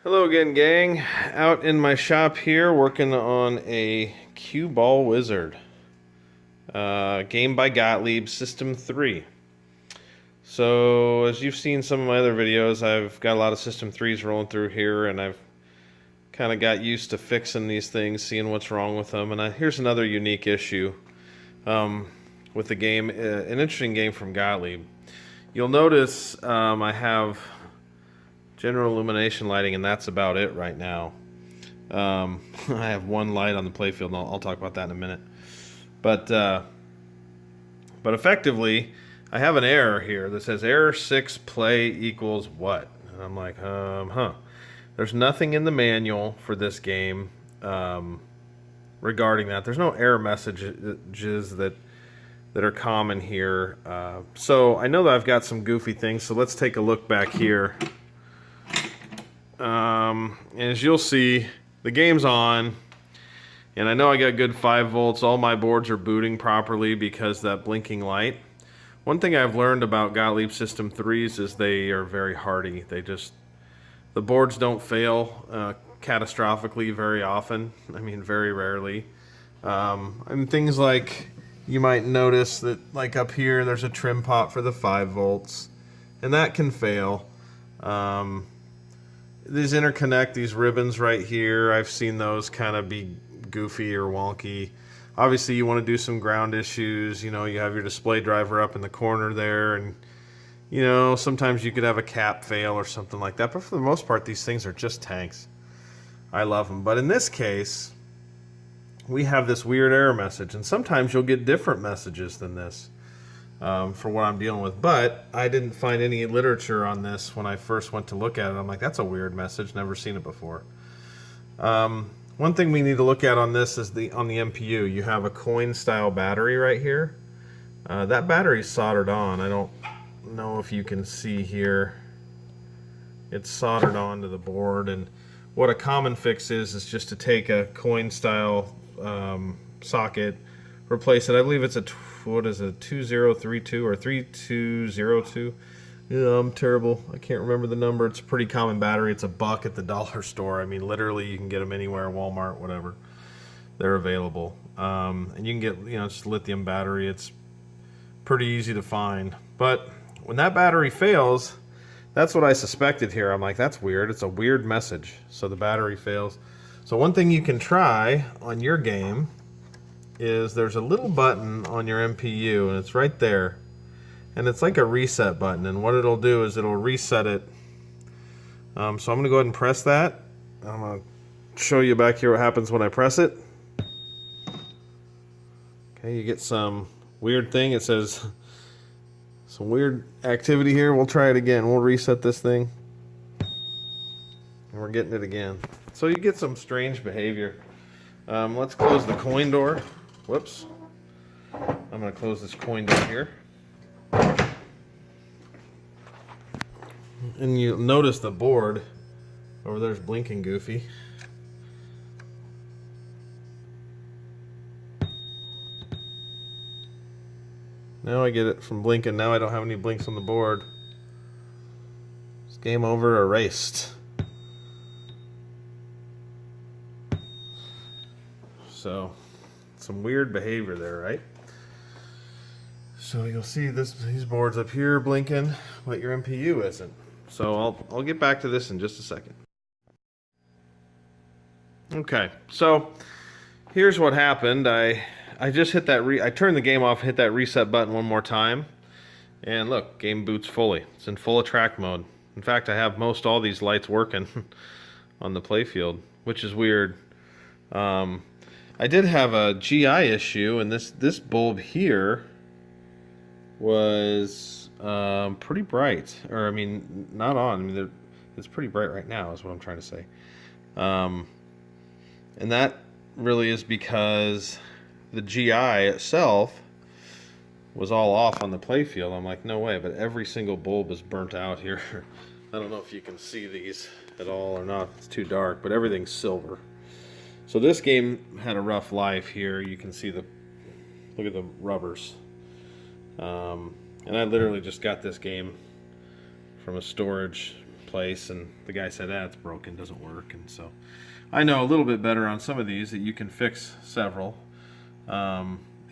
Hello again, gang. Out in my shop here working on a cue ball wizard. Game by Gottlieb, System 3. So, as you've seen some of my other videos, I've got a lot of System 3s rolling through here, and I've kind of got used to fixing these things, seeing what's wrong with them. And here's another unique issue with the game, an interesting game from Gottlieb. You'll notice I have general illumination lighting, and that's about it right now. I have one light on the playfield, and I'll talk about that in a minute. But effectively, I have an error here that says error 6 play equals what? And I'm like, There's nothing in the manual for this game regarding that. There's no error messages that are common here. So I know that I've got some goofy things, so let's take a look back here. And as you'll see, the game's on, and I know I got good 5 volts. All my boards are booting properly because that blinking light. One thing I've learned about Gottlieb System 3s is they are very hardy. The boards don't fail catastrophically very often. I mean, very rarely. And things like, you might notice that, like up here, there's a trim pot for the 5 volts, and that can fail. These interconnect, these ribbons right here, I've seen those kind of be goofy or wonky. Obviously, you want to do some ground issues. You know, you have your display driver up in the corner there, and, you know, sometimes you could have a cap fail or something like that. But for the most part, these things are just tanks. I love them. But in this case, we have this weird error message, and sometimes you'll get different messages than this. For what I'm dealing with, but I didn't find any literature on this when I first went to look at it. I'm like, that's a weird message, never seen it before. One thing we need to look at on this is on the MPU. You have a coin style battery right here. That battery's soldered on. I don't know if you can see here. It's soldered onto the board, and what a common fix is just to take a coin style socket, replace it. I believe it's a 2032 or 3202. Yeah, I'm terrible. I can't remember the number. It's a pretty common battery. It's $1 at the dollar store. I mean, literally, you can get them anywhere, Walmart, whatever. They're available. And you can get, just lithium battery. It's pretty easy to find. But when that battery fails, that's what I suspected here. I'm like, that's weird. It's a weird message. So the battery fails. So one thing you can try on your game is there's a little button on your MPU, and it's right there, and it's like a reset button, and what it'll do is it'll reset it. So I'm going to go ahead and press that. I'm going to show you back here what happens when I press it. Okay, you get some weird thing. It says some weird activity here. We'll try it again. We'll reset this thing, and we're getting it again. So you get some strange behavior. Let's close the coin door. Whoops. I'm going to close this coin door here. And you'll notice the board over there's blinking goofy. Now I get it from blinking. Now I don't have any blinks on the board. It's game over, erased. So, some weird behavior there, right? So you'll see these boards up here blinking, but your MPU isn't. So I'll get back to this in just a second. Okay, so here's what happened. I just hit that I turned the game off, hit that reset button one more time, and look, game boots fully. It's in full attract mode. In fact, I have most all these lights working on the playfield, which is weird. I did have a GI issue, and this bulb here was pretty bright. Or, I mean, not on. I mean, it's pretty bright right now is what I'm trying to say. And that really is because the GI itself was all off on the playfield. I'm like, no way, but every single bulb is burnt out here. I don't know if you can see these at all or not. It's too dark, but everything's silver. So this game had a rough life here. You can see look at the rubbers. And I literally just got this game from a storage place, and the guy said, it's broken, doesn't work. And so I know a little bit better on some of these that you can fix several.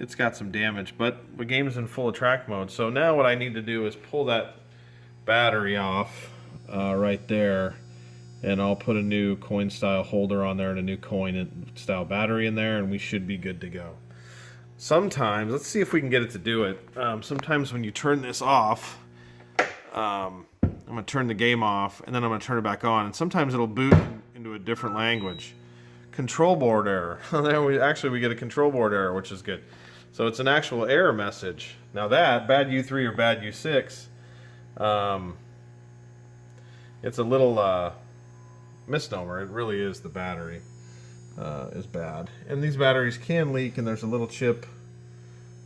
It's got some damage, but the game is in full attract mode. So now what I need to do is pull that battery off right there, and I'll put a new coin style holder on there and a new coin style battery in there, and we should be good to go. Sometimes, let's see if we can get it to do it. Sometimes when you turn this off, I'm going to turn the game off, and then I'm going to turn it back on, and sometimes it'll boot into a different language. Control board error. There we get a control board error, which is good. So it's an actual error message. Now that, bad U3 or bad U6, it's a little misnomer. It really is the battery is bad. And these batteries can leak, and there's a little chip.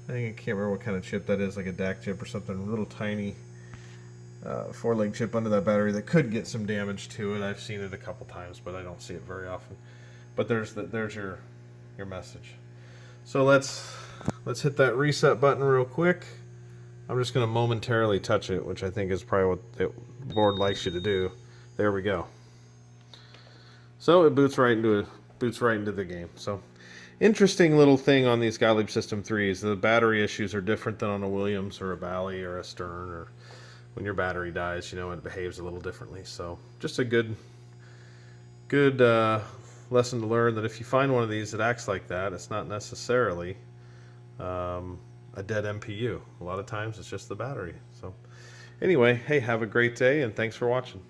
I can't remember what kind of chip that is, like a DAC chip or something, a little tiny 4-leg chip under that battery that could get some damage to it. I've seen it a couple times, but I don't see it very often. But there's your message. So let's hit that reset button real quick. I'm just going to momentarily touch it, which I think is probably what the board likes you to do. There we go. So it boots right into the game. So interesting little thing on these Gottlieb System 3s. The battery issues are different than on a Williams or a Bally or a Stern, or when your battery dies, you know, it behaves a little differently. So just a good lesson to learn, that if you find one of these that acts like that, it's not necessarily a dead MPU. A lot of times it's just the battery. So anyway, hey, have a great day, and thanks for watching.